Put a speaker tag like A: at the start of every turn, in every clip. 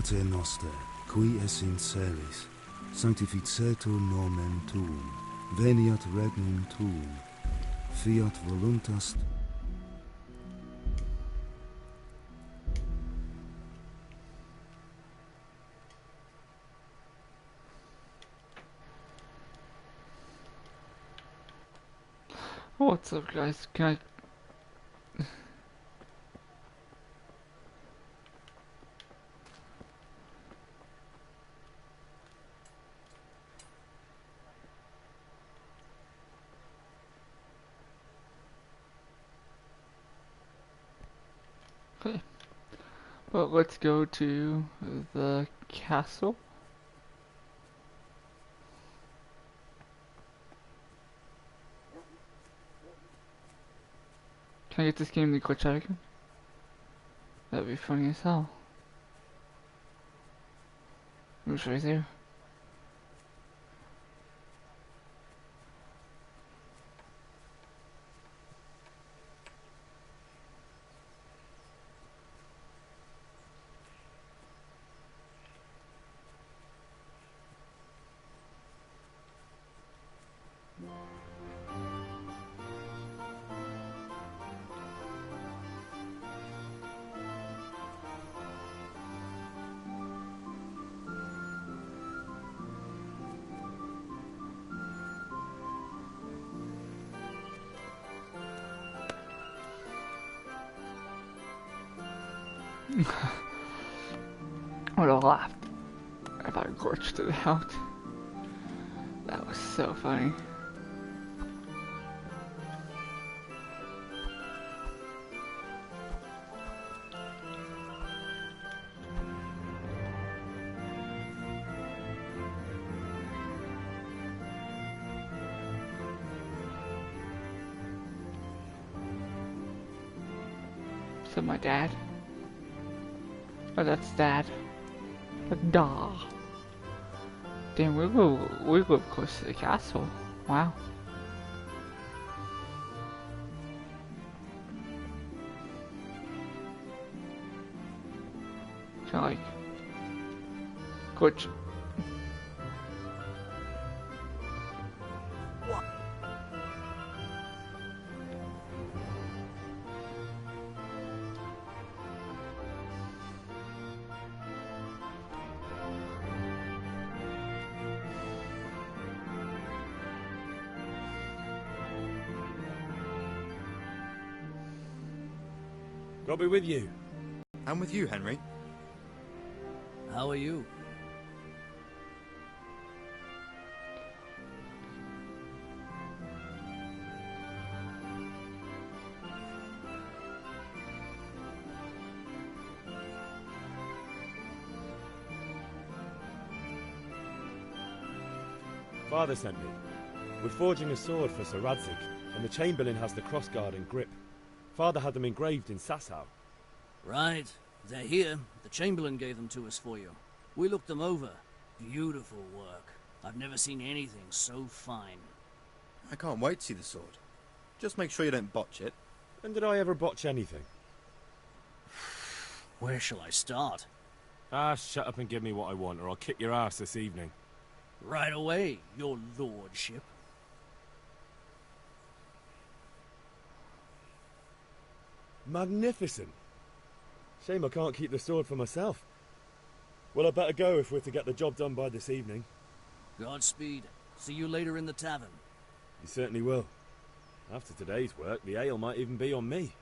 A: Pater noster, qui es in celis, sanctificetur nomen tuum, veniat regnum tuum, fiat voluntas.
B: What's up, guys? Can I... Okay. Well, let's go to the castle. Can I get this game to glitch out again? That'd be funny as hell. Who's right there? I would have laughed if I glitched it out. That was so funny. Is that my dad? Oh, that's Dad. Duh. Damn, we live close to the castle. Wow. So like, glitch.
C: God be with you.
D: And with you, Henry.
E: How are you?
C: Father sent me. We're forging a sword for Sir Radzig, and the Chamberlain has the crossguard and grip. Father had them engraved in Sasau.
E: Right. They're here. The Chamberlain gave them to us for you. We looked them over. Beautiful work. I've never seen anything so fine.
D: I can't wait to see the sword. Just make sure you don't botch it.
C: When did I ever botch anything?
E: Where shall I start?
C: Ah, shut up and give me what I want, or I'll kick your ass this evening.
E: Right away, your lordship.
C: Magnificent. Shame I can't keep the sword for myself. Well, I better go if we're to get the job done by this evening.
E: Godspeed. See you later in the tavern.
C: You certainly will. After today's work, the ale might even be on me.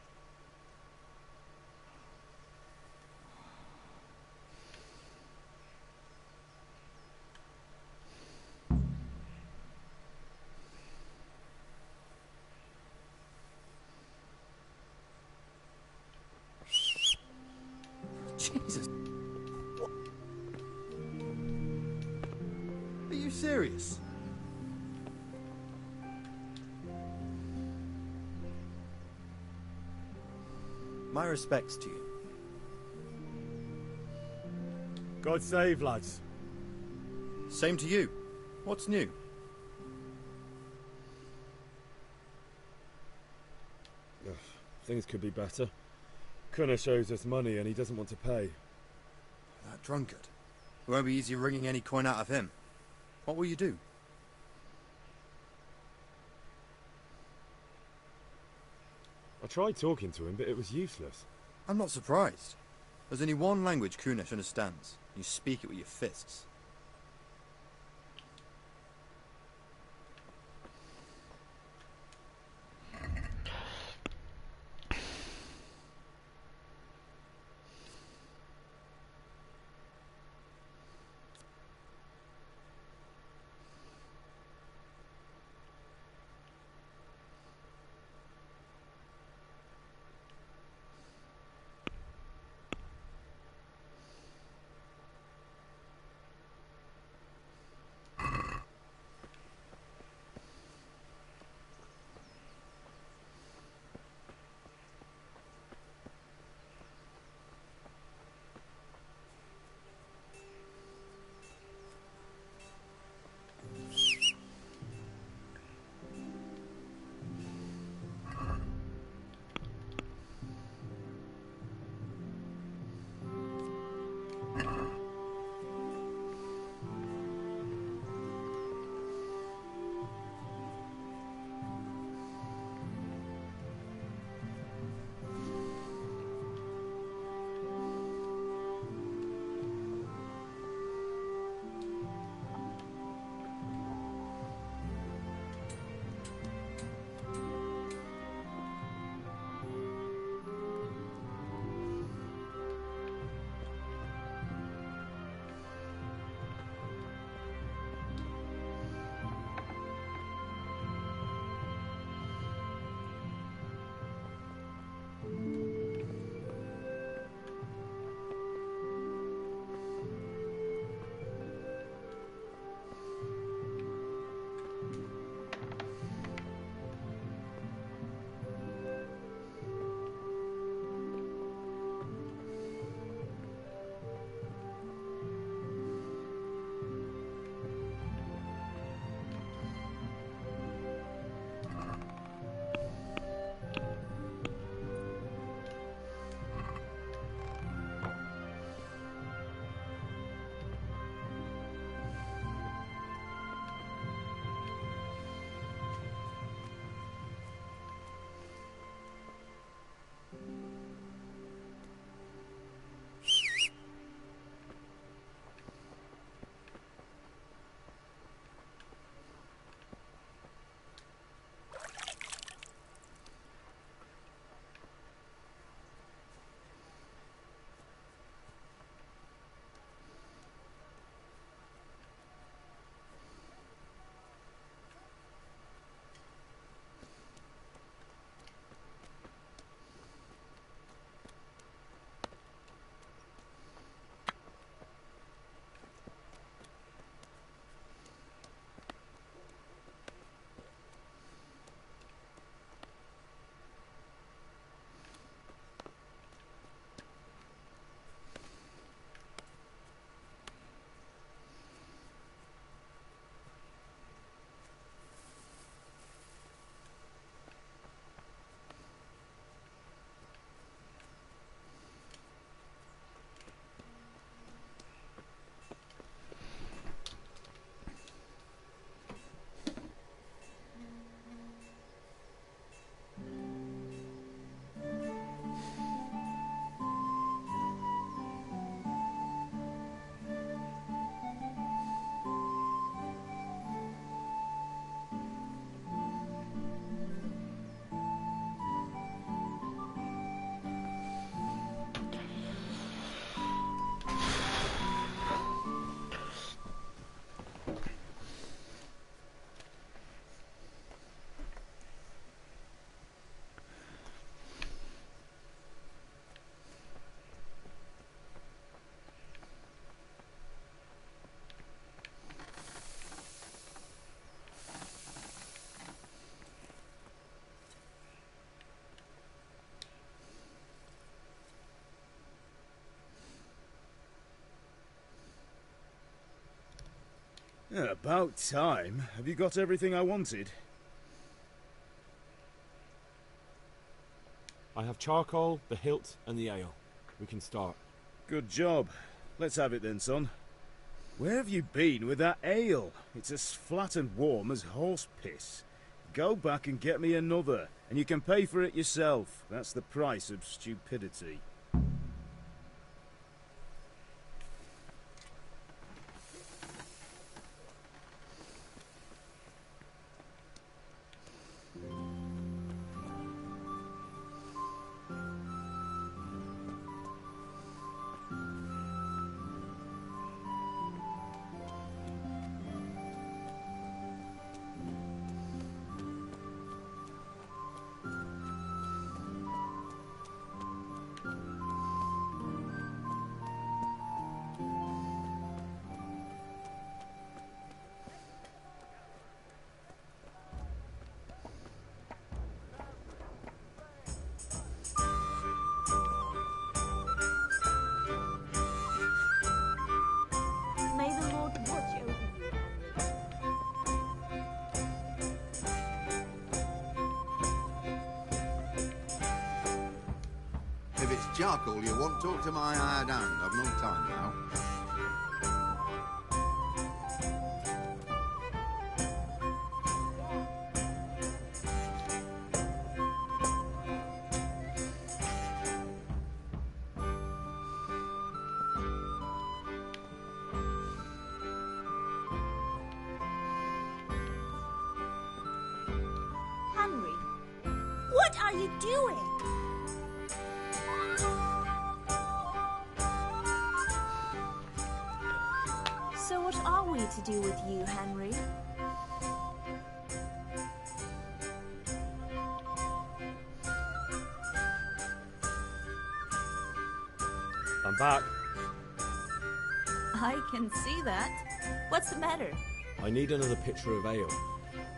D: Jesus. What? Are you serious? My respects to you.
C: God save, lads.
D: Same to you. What's new?
C: Ugh, things could be better. Cunner shows us money and he doesn't want to pay.
D: That drunkard. It won't be easy wringing any coin out of him. What will you do?
C: I tried talking to him, but it was useless.
D: I'm not surprised. There's only one language Kunesh understands. You speak it with your fists.
F: Yeah, about time. Have you got everything I wanted?
C: I have charcoal, the hilt, and the ale. We can start.
F: Good job. let's have it then, son. Where have you been with that ale? It's as flat and warm as horse piss. Go back and get me another, and you can pay for it yourself. That's the price of stupidity.
G: May the Lord watch over you.
H: If it's charcoal you want, talk to my hired hand. I've no time now.
G: Henry, what are you doing? So what are we to do with you, Henry?
C: I'm back.
G: I can see that. What's the matter?
C: I need another pitcher of ale.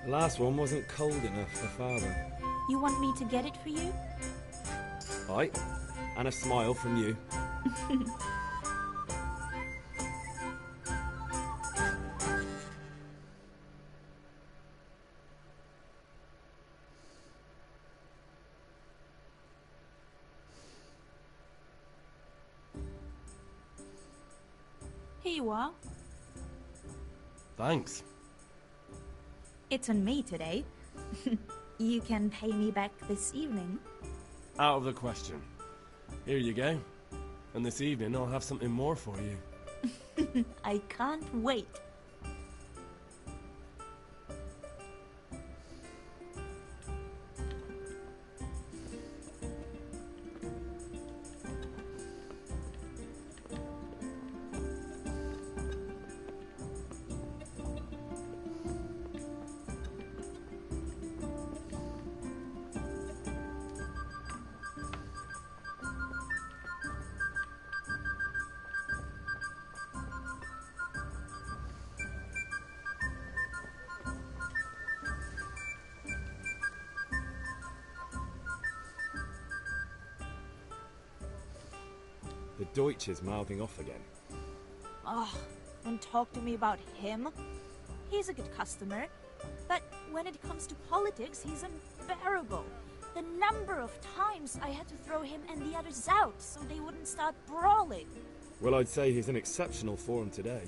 C: The last one wasn't cold enough for Father.
G: You want me to get it for you?
C: Aye, and a smile from you.
G: Here you are.
I: Thanks.
G: It's on me today. You can pay me back this evening.
I: Out of the question. Here you go. And this evening I'll have something more for you.
G: I can't wait.
C: The Deutsch is mouthing off again.
G: Oh, don't talk to me about him. He's a good customer. But when it comes to politics, he's unbearable. The number of times I had to throw him and the others out so they wouldn't start brawling.
C: Well, I'd say he's in exceptional form today.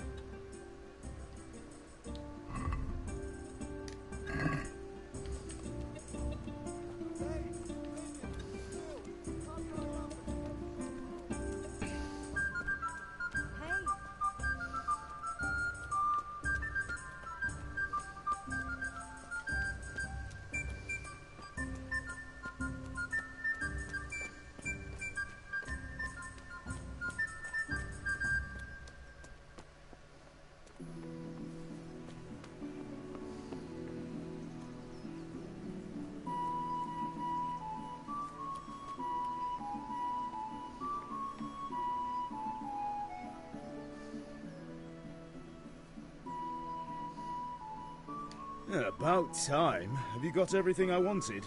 F: Yeah, about time. Have you got everything I wanted?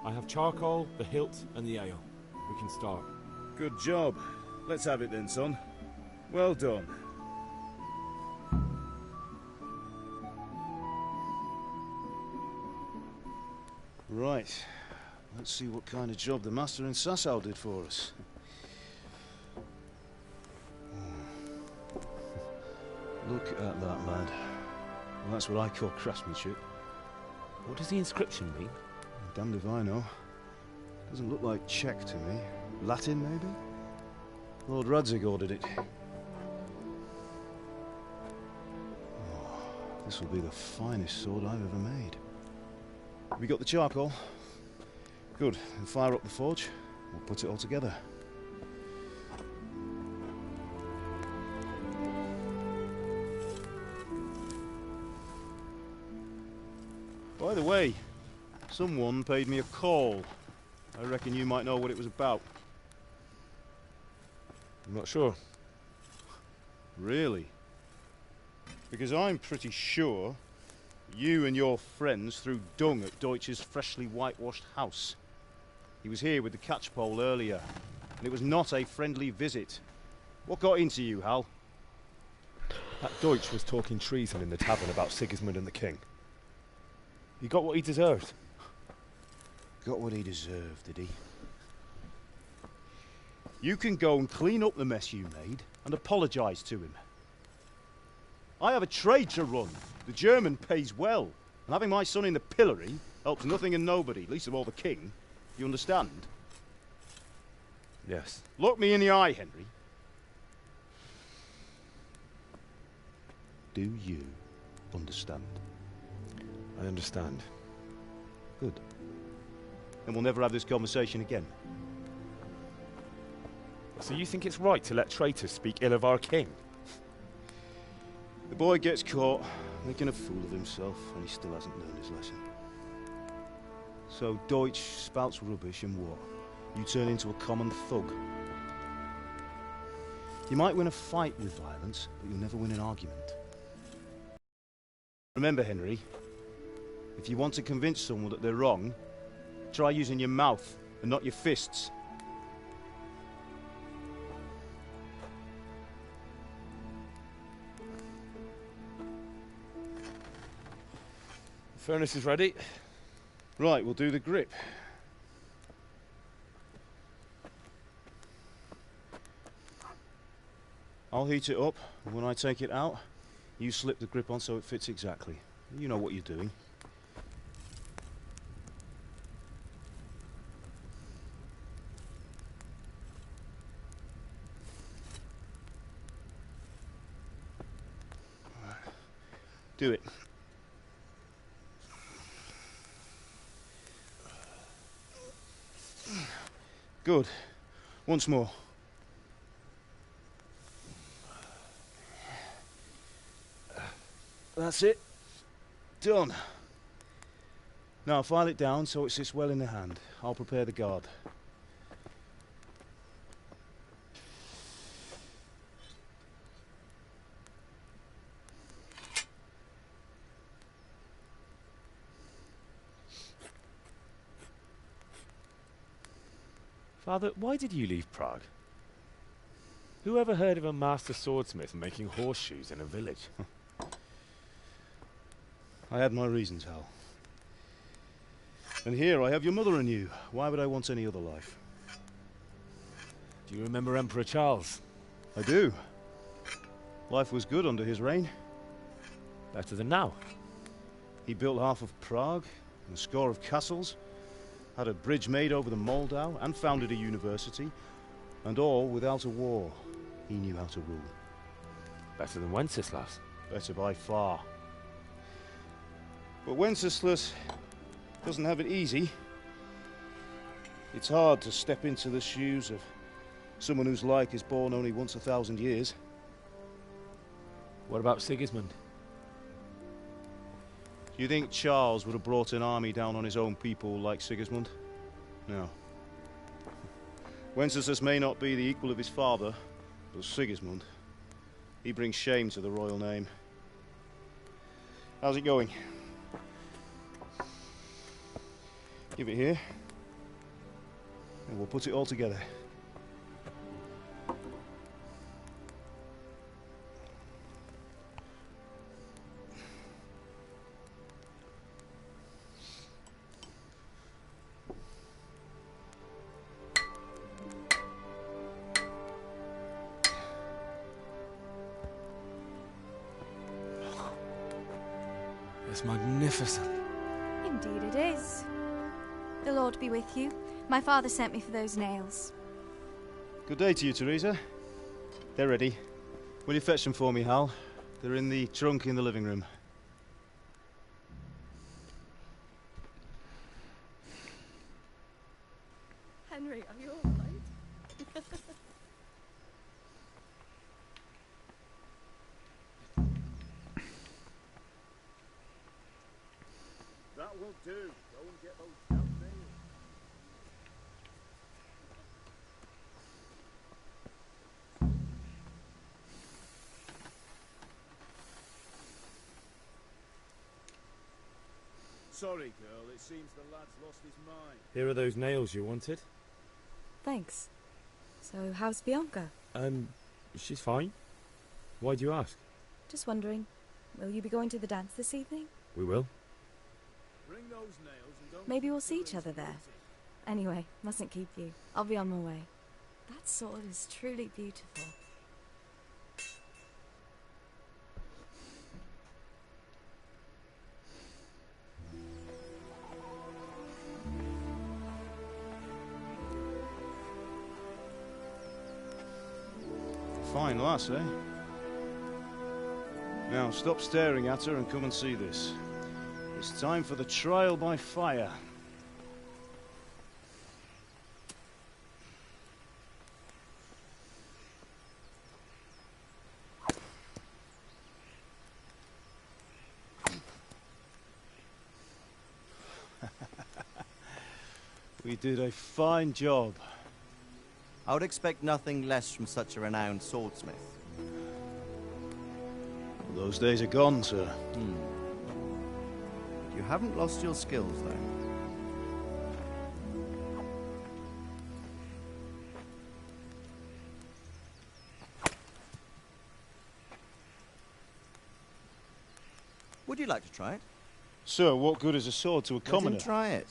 C: I have charcoal, the hilt, and the ale. We can start.
F: Good job. Let's have it then, son. Well done. Right. Let's see what kind of job the master in Sasau did for us. Look at that, lad. Well, that's what I call craftsmanship.
C: What does the inscription mean?
F: Damned if I know. Doesn't look like Czech to me. Latin, maybe? Lord Radzig ordered it. Oh, this will be the finest sword I've ever made. We got the charcoal? Good. We'll fire up the forge. We'll put it all together. By the way, someone paid me a call. I reckon you might know what it was about.
C: I'm not sure.
F: Really? Because I'm pretty sure you and your friends threw dung at Deutsch's freshly whitewashed house. He was here with the catchpole earlier, and it was not a friendly visit. What got into you, Hal?
C: That Deutsch was talking treason in the tavern about Sigismund and the king. He got what he deserved.
F: Got what he deserved, did he? You can go and clean up the mess you made and apologise to him. I have a trade to run. The German pays well, and having my son in the pillory helps nothing and nobody, least of all the king. You understand?
C: Yes.
F: Look me in the eye, Henry. Do you understand?
C: I understand.
F: Good. And we'll never have this conversation again.
C: So you think it's right to let traitors speak ill of our king?
F: The boy gets caught making a fool of himself, and he still hasn't learned his lesson. So Deutsch spouts rubbish, and what? You turn into a common thug. You might win a fight with violence, but you'll never win an argument. Remember, Henry, if you want to convince someone that they're wrong, try using your mouth and not your fists.
C: The furnace is ready.
F: Right, we'll do the grip. I'll heat it up, and when I take it out, you slip the grip on so it fits exactly. You know what you're doing. Do it. Good. Once more. That's it. Done. Now file it down so it sits well in the hand. I'll prepare the guard.
C: Father, why did you leave Prague? Who ever heard of a master swordsmith making horseshoes in a village?
F: I had my reasons, Hal. And here I have your mother and you. Why would I want any other life?
C: Do you remember Emperor Charles?
F: I do. Life was good under his reign.
C: Better than now.
F: He built half of Prague, and a score of castles, had a bridge made over the Moldau, and founded a university, and all without a war. He knew how to rule.
C: Better than Wenceslas.
F: Better by far. But Wenceslas doesn't have it easy. It's hard to step into the shoes of someone whose like is born only once 1,000 years.
C: What about Sigismund?
F: Do you think Charles would have brought an army down on his own people like Sigismund? No. Wenceslas may not be the equal of his father, but Sigismund, he brings shame to the royal name. How's it going? Give it here, and we'll put it all together.
I: It's magnificent.
J: Indeed it is. The Lord be with you. My father sent me for those nails.
F: Good day to you, Teresa. They're ready. Will you fetch them for me, Hal? They're in the trunk in the living room.
J: Henry, are you all right?
F: That will do. Go and get those damn nails. Sorry, girl. It seems the lad's lost his mind.
C: Here are those nails you wanted.
K: Thanks. So, how's Bianca?
C: She's fine. Why do you ask?
K: Just wondering, will you be going to the dance this evening?
C: We will.
F: Bring those nails and don't
K: Maybe we'll see each other there. Anyway, mustn't keep you. I'll be on my way. That sword is truly beautiful.
F: Fine lass, eh? Now, stop staring at her and come and see this. It's time for the trial by fire. We did a fine job.
L: I would expect nothing less from such a renowned swordsmith.
F: Those days are gone, sir.
L: You haven't lost your skills, though. Would you like to try it?
F: Sir, what good is a sword to a commoner?
L: Let him try it.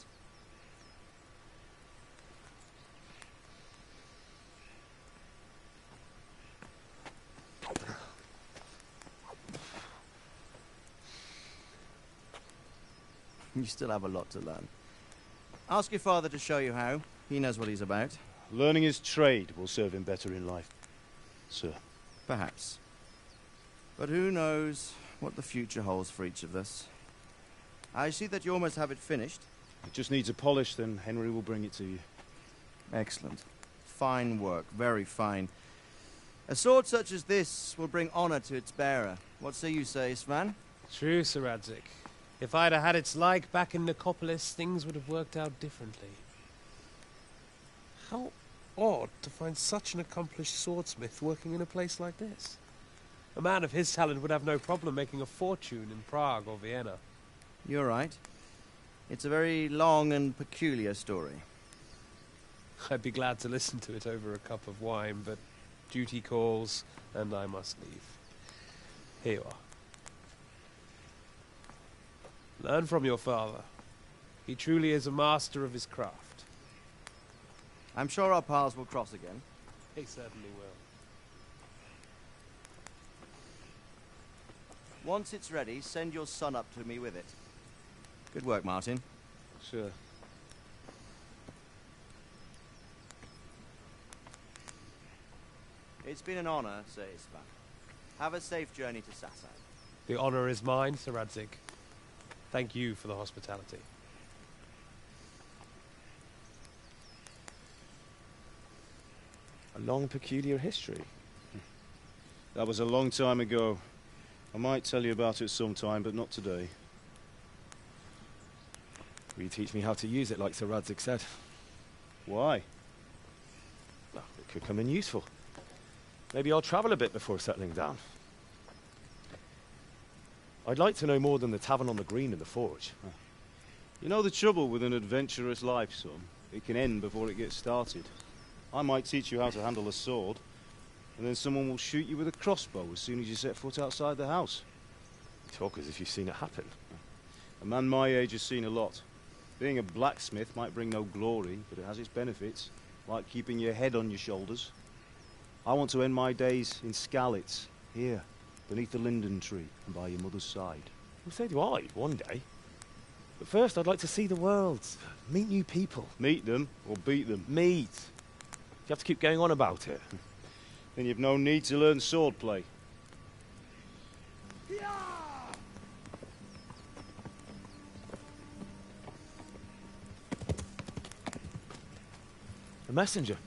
L: You still have a lot to learn. Ask your father to show you how. He knows what he's about.
F: Learning his trade will serve him better in life, sir.
L: Perhaps. But who knows what the future holds for each of us. I see that you almost have it finished.
F: It just needs a polish, then Henry will bring it to you.
L: Excellent. Fine work. Very fine. A sword such as this will bring honor to its bearer. What say you, Svan?
M: True, Sir Radzik. If I'd have had its like back in Nicopolis, things would have worked out differently. How odd to find such an accomplished swordsmith working in a place like this. A man of his talent would have no problem making a fortune in Prague or Vienna.
L: You're right. It's a very long and peculiar story.
M: I'd be glad to listen to it over a cup of wine, but duty calls, and I must leave. Here you are. Learn from your father. He truly is a master of his craft.
L: I'm sure our paths will cross again.
M: He certainly will.
L: Once it's ready, send your son up to me with it. Good work, Martin.
F: Sure.
L: It's been an honor, Sir Isvan. Have a safe journey to Sassan.
M: The honor is mine, Sir Radzik. Thank you for the hospitality.
C: A long, peculiar history.
F: That was a long time ago. I might tell you about it sometime, but not today.
C: Will you teach me how to use it, like Sir Radzik said?
F: Why?
C: Well, it could come in useful. Maybe I'll travel a bit before settling down. I'd like to know more than the tavern on the green and the forge.
F: You know the trouble with an adventurous life, son? It can end before it gets started. I might teach you how to handle a sword, and then someone will shoot you with a crossbow as soon as you set foot outside the house.
C: You talk as if you've seen it happen.
F: A man my age has seen a lot. Being a blacksmith might bring no glory, but it has its benefits, like keeping your head on your shoulders. I want to end my days in Skalitz, here, beneath the linden tree and by your mother's side.
C: Well, so do I, one day. But first, I'd like to see the world, meet new people.
F: Meet them or beat them?
C: Meet. You have to keep going on about it.
F: Then you've no need to learn swordplay.
C: A messenger.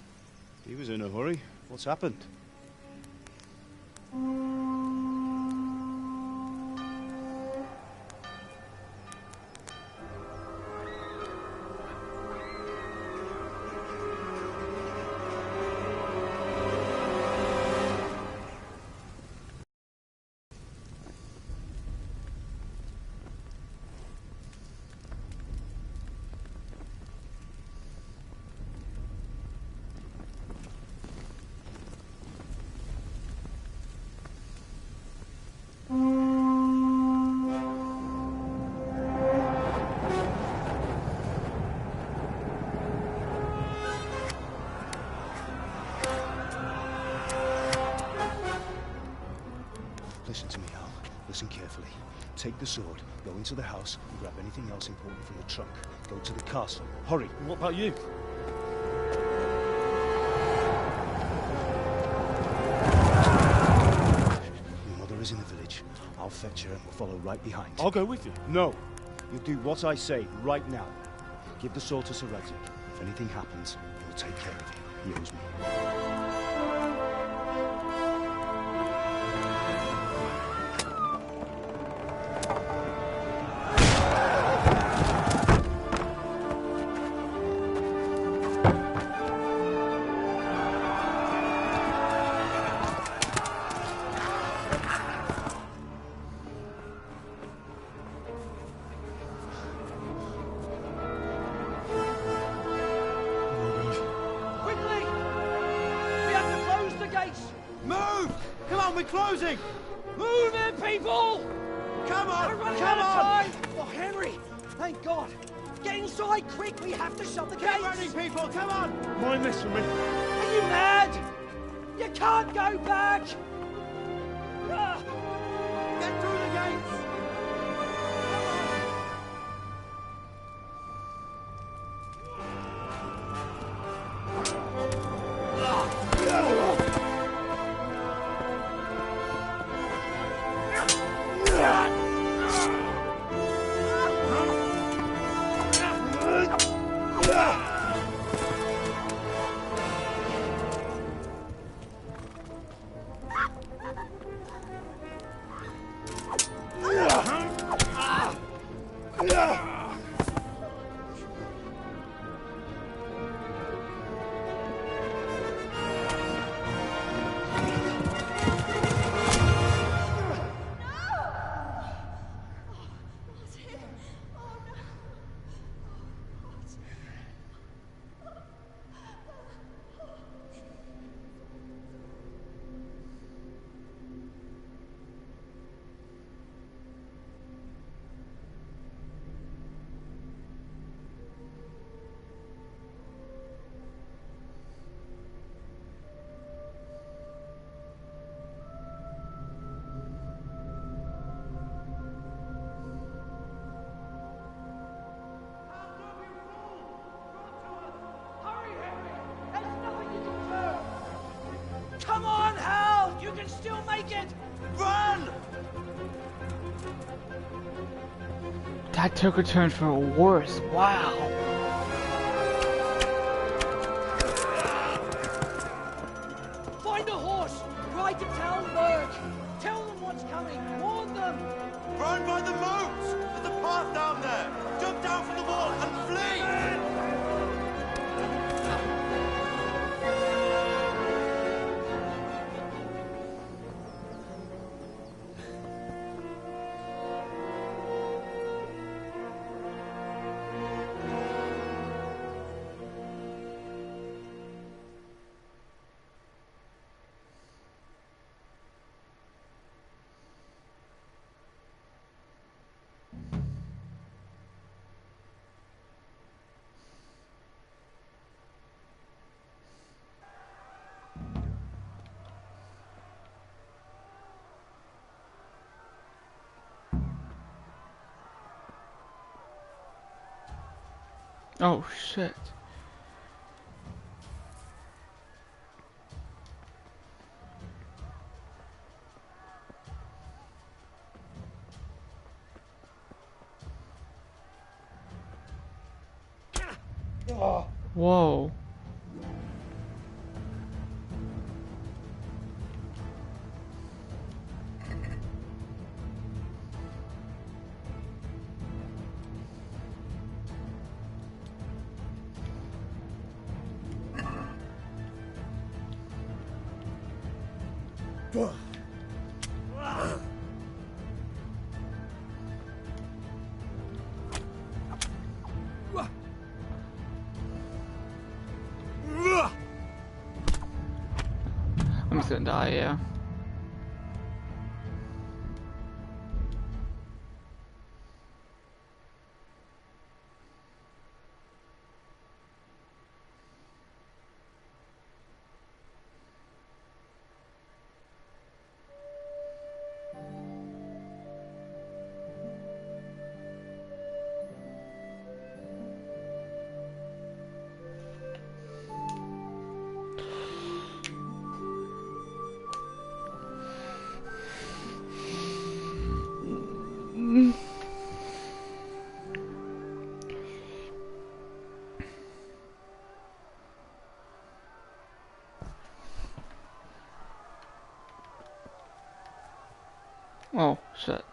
F: He was in a hurry. What's happened?
A: Listen to me, Al. Listen carefully. Take the sword, go into the house, and grab anything else important from the trunk. Go to the castle. Hurry!
C: And what about you?
A: Your mother is in the village. I'll fetch her and we'll follow right behind.
C: I'll go with you.
F: No. You do what I say right now.
A: Give the sword to Sir Radzik. If anything happens, he'll take care of you. He owes me.
L: We're closing!
E: Move it, people!
L: Come on!
E: We're running
L: Come
E: out of
L: on!
E: time! Oh, Henry! Thank God! Get inside, quick! We have to shut the gates!
L: Get ready, people! Come on!
C: Mind this for me.
E: Are you mad? You can't go back!
L: Get through the gates!
E: Come on, Hal! You can still make it! Run!
B: That took a turn for a worse. Wow.
E: Find a horse! Ride to Talberg! Tell them what's coming! Warn them!
L: Run by the moat! There's a path down there! Jump down from the wall and flee!
B: Oh shit. Whoa. I'm just gonna die, yeah. Oh, shit.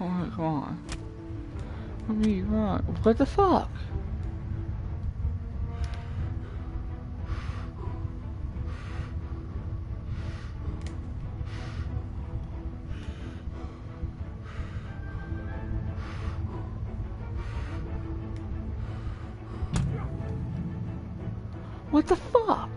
B: Oh my god. What are you right? What the fuck? What the fuck?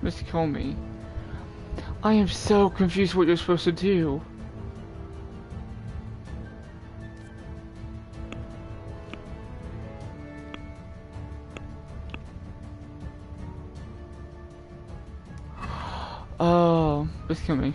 B: Just kill me. I am so confused what you're supposed to do. Oh, just kill me.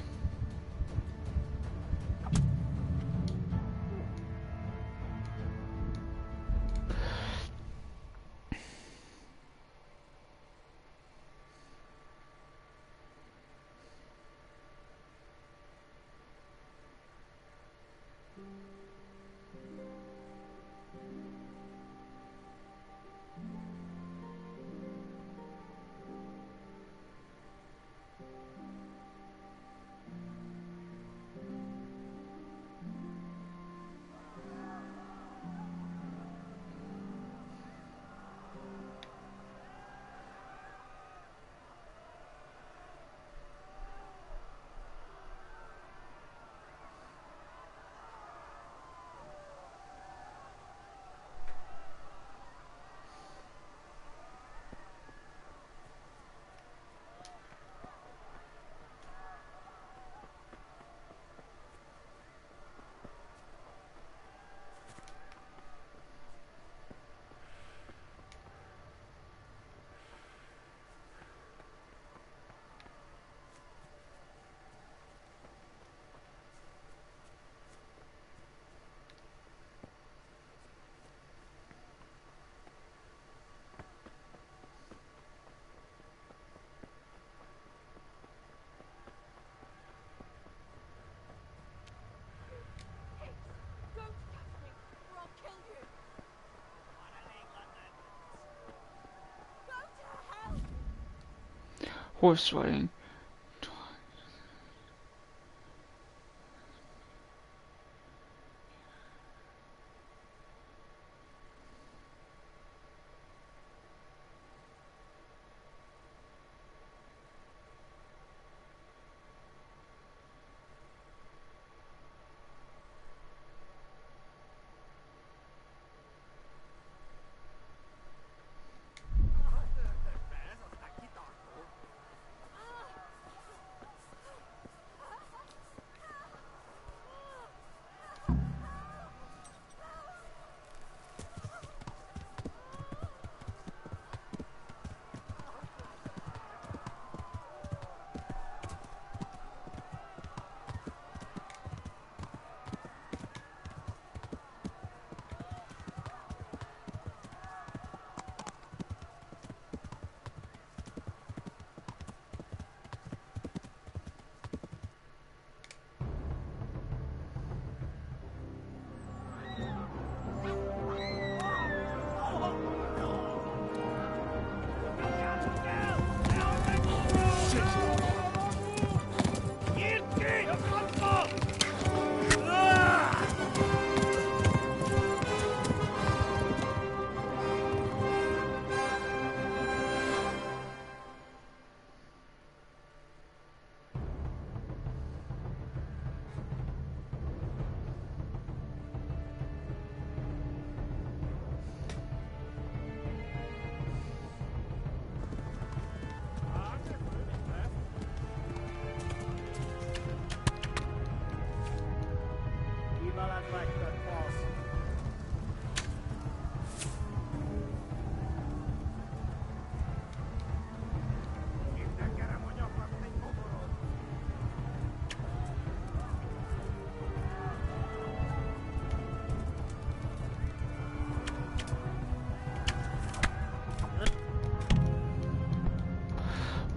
B: Horse riding.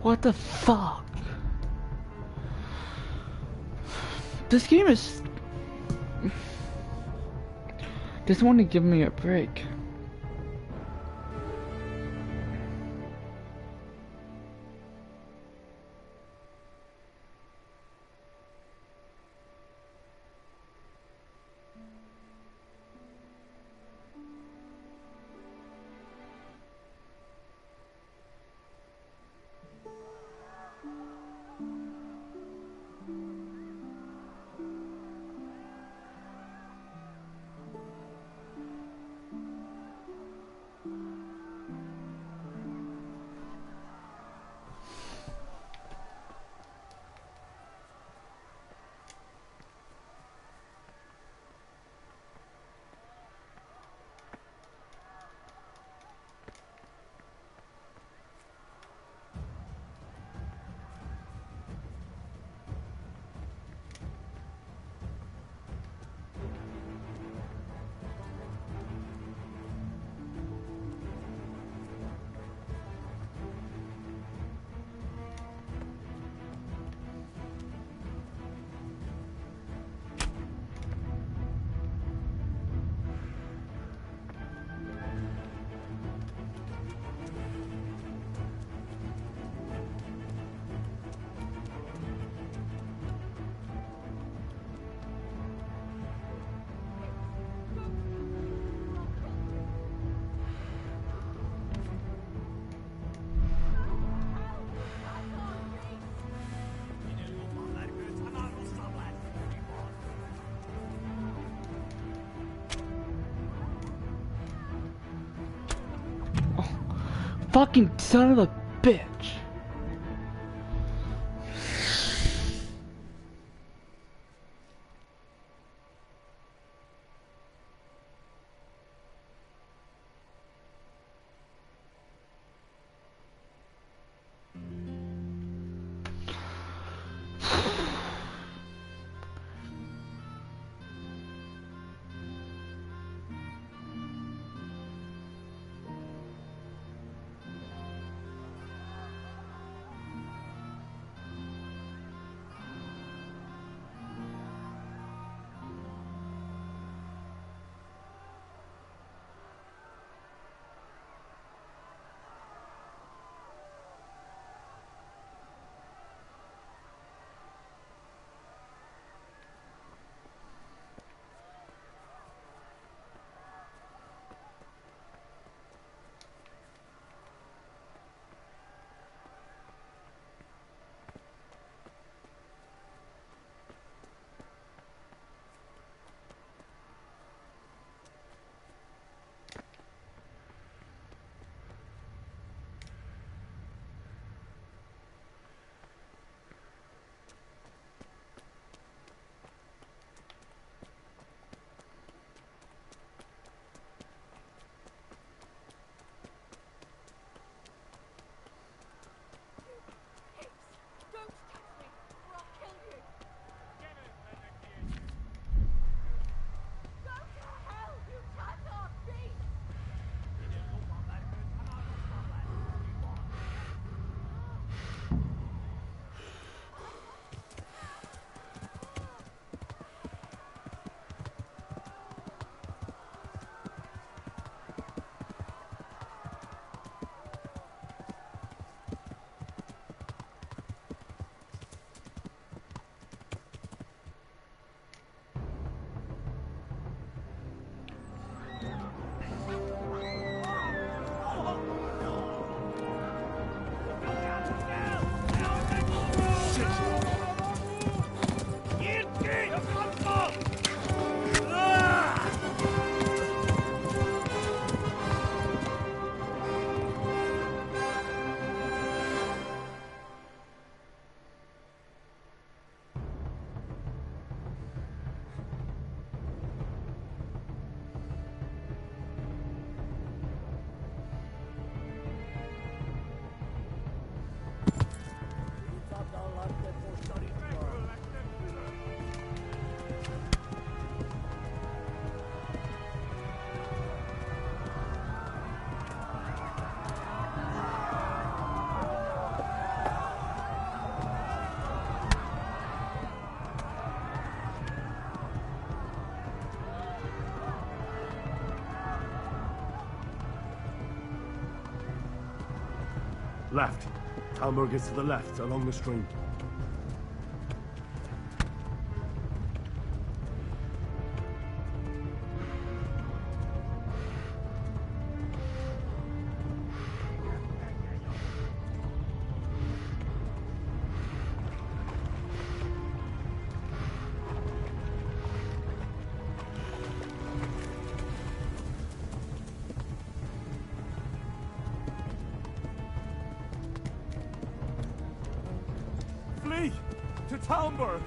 B: What the fuck? This game is... Just want to give me a break. Fucking son of a bitch.
I: Left. Talmberg is to the left, along the stream. Flee! To Talmberg!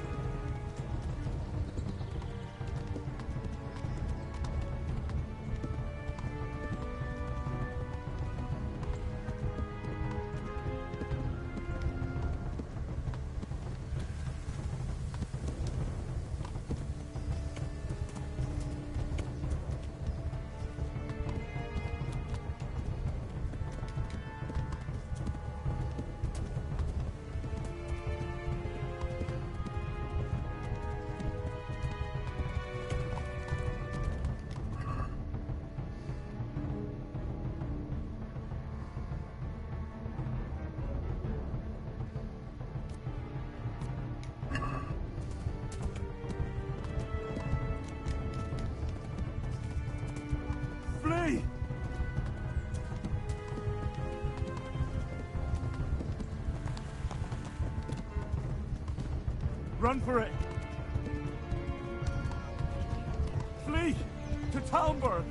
I: Flee! Run for it! Flee! To Talmberg!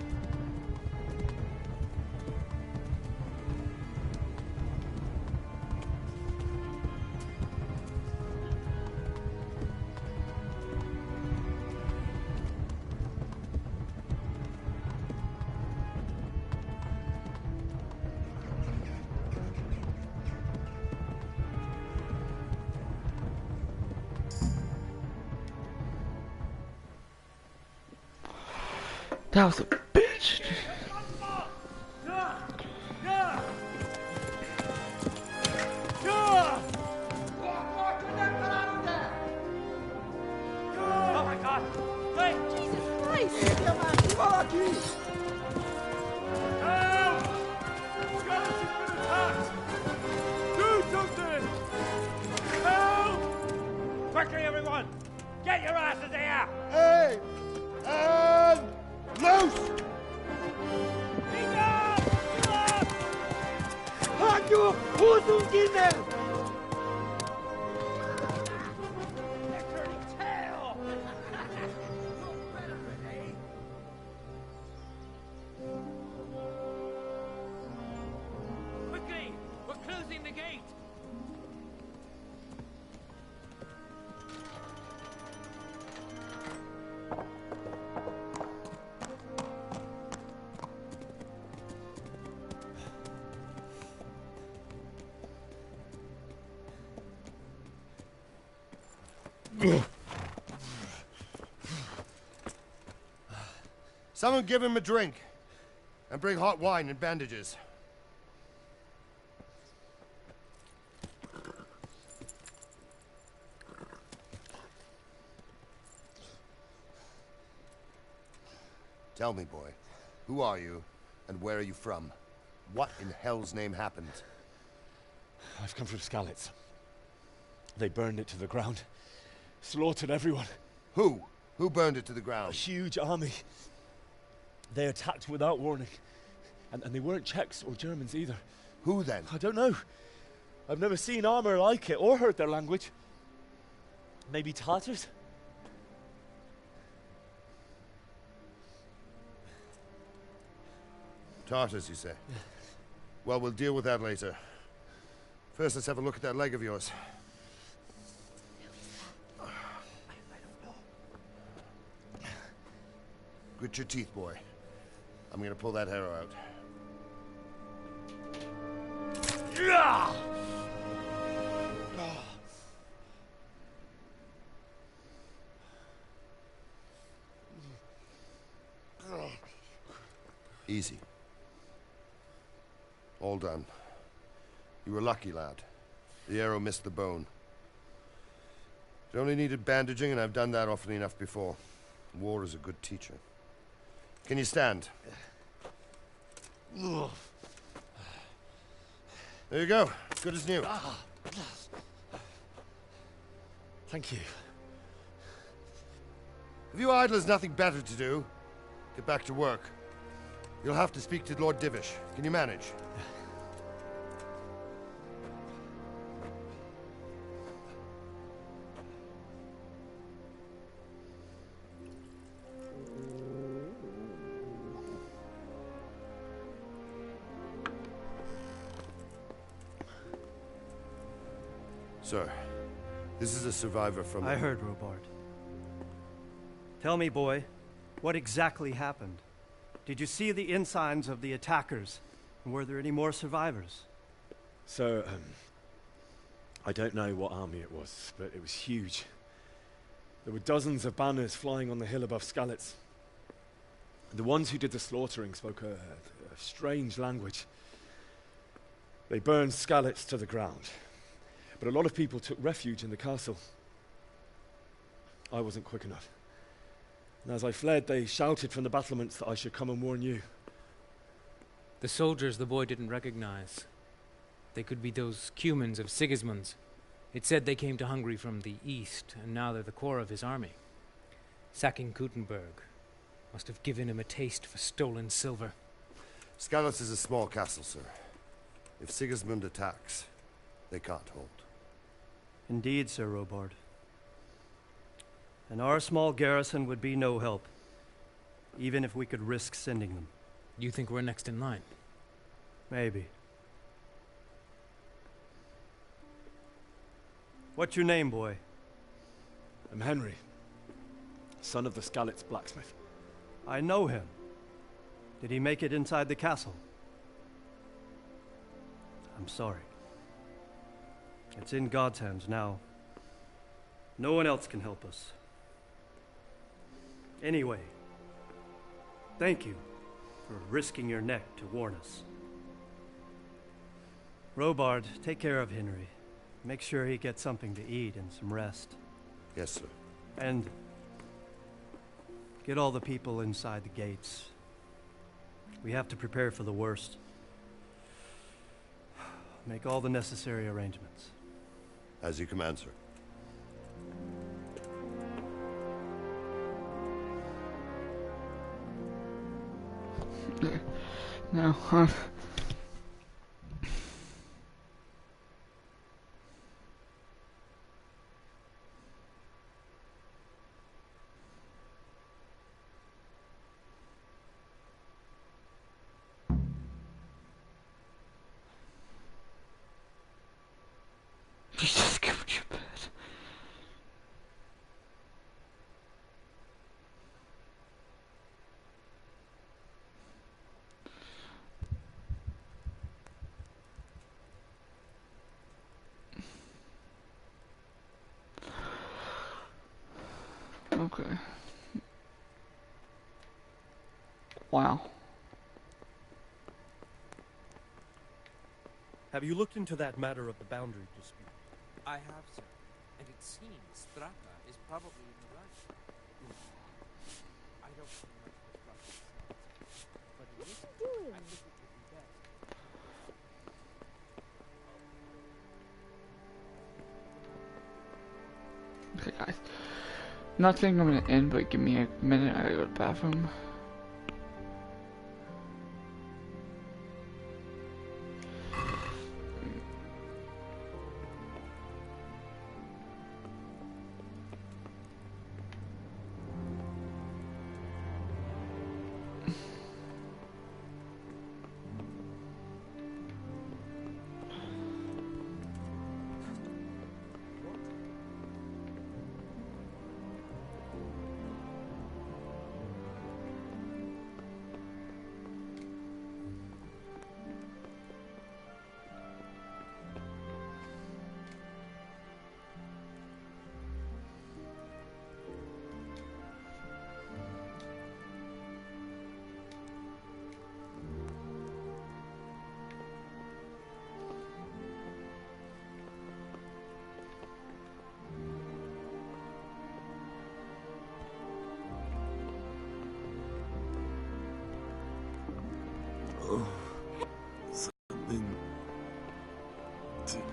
B: That was a bitch.
N: Oh my God! Wait! Jesus Christ! Help!
I: Scarlet has been attacked! Do something! Help!
N: Quickly, everyone! Get your asses here!
O: Hey! And loose! Hanju Husunginen!
N: They're turning tail! Quickly! We're closing the gate!
O: Someone give him a drink. And bring hot wine and bandages. Tell me, boy, who are you, and where are you from? What in hell's name happened?
C: I've come from Skalitz. They burned it to the ground. Slaughtered everyone.
O: Who? Who burned it to the
C: A
O: ground?
C: huge army. They attacked without warning. And they weren't Czechs or Germans either.
O: Who then?
C: I don't know. I've never seen armor like it or heard their language. Maybe Tatars?
O: Tartars, you say? Well, we'll deal with that later. First, let's have a look at that leg of yours. Grit your teeth, boy. I'm gonna pull that arrow out. Easy. All done. You were lucky, lad. The arrow missed the bone. It only needed bandaging, and I've done that often enough before. War is a good teacher. Can you stand? There There you go. Good as new.
C: Thank you.
O: Have you idlers nothing better to do? Get back to work. You'll have to speak to Lord Divish. Can you manage? Sir, this is a survivor from...
P: I heard, Robard. Tell me, boy, what exactly happened? Did you see the ensigns of the attackers? And were there any more survivors?
C: So, I don't know what army it was, but it was huge. There were dozens of banners flying on the hill above Skalitz. The ones who did the slaughtering spoke a strange language. They burned Skalitz to the ground. But a lot of people took refuge in the castle. I wasn't quick enough. And as I fled, they shouted from the battlements that I should come and warn you.
Q: The soldiers the boy didn't recognize. They could be those Cumans of Sigismund's. It said they came to Hungary from the east, and now they're the core of his army. Sacking Gutenberg must have given him a taste for stolen silver.
O: Skalitz is a small castle, sir. If Sigismund attacks, they can't hold.
P: Indeed, Sir Robard. And our small garrison would be no help, even if we could risk sending them.
Q: You think we're next in line?
P: Maybe. What's your name, boy?
C: I'm Henry, son of the Skalitz blacksmith.
P: I know him. Did he make it inside the castle? I'm sorry. It's in God's hands now. No one else can help us. Anyway, thank you for risking your neck to warn us. Robard, take care of Henry. Make sure he gets something to eat and some rest.
O: Yes, sir.
P: And get all the people inside the gates. We have to prepare for the worst. Make all the necessary arrangements.
O: As you command, sir.
B: No, Jesus, give me your bed. Okay. Wow.
R: Have you looked into that matter of the boundary dispute?
S: I have, sir. And it seems Strata is probably in the right. I don't know much about Strata, but it is doing. I think it would be best.
B: Okay, guys. Not saying I'm gonna end, but give me a minute. I gotta go to the bathroom.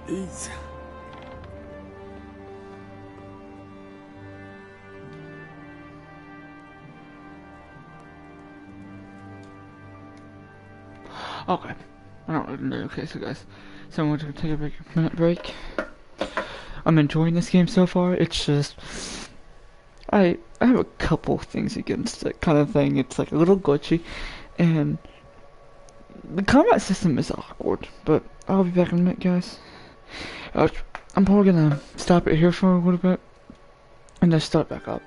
I: Ease.
B: Okay. I don't really know. Okay, so guys, so I'm going to take a minute break. I'm enjoying this game so far. It's just I have a couple things against it, kind of thing. It's like a little glitchy, and the combat system is awkward. But I'll be back in a minute, guys. I'm probably gonna stop it here for a little bit, and then start back up.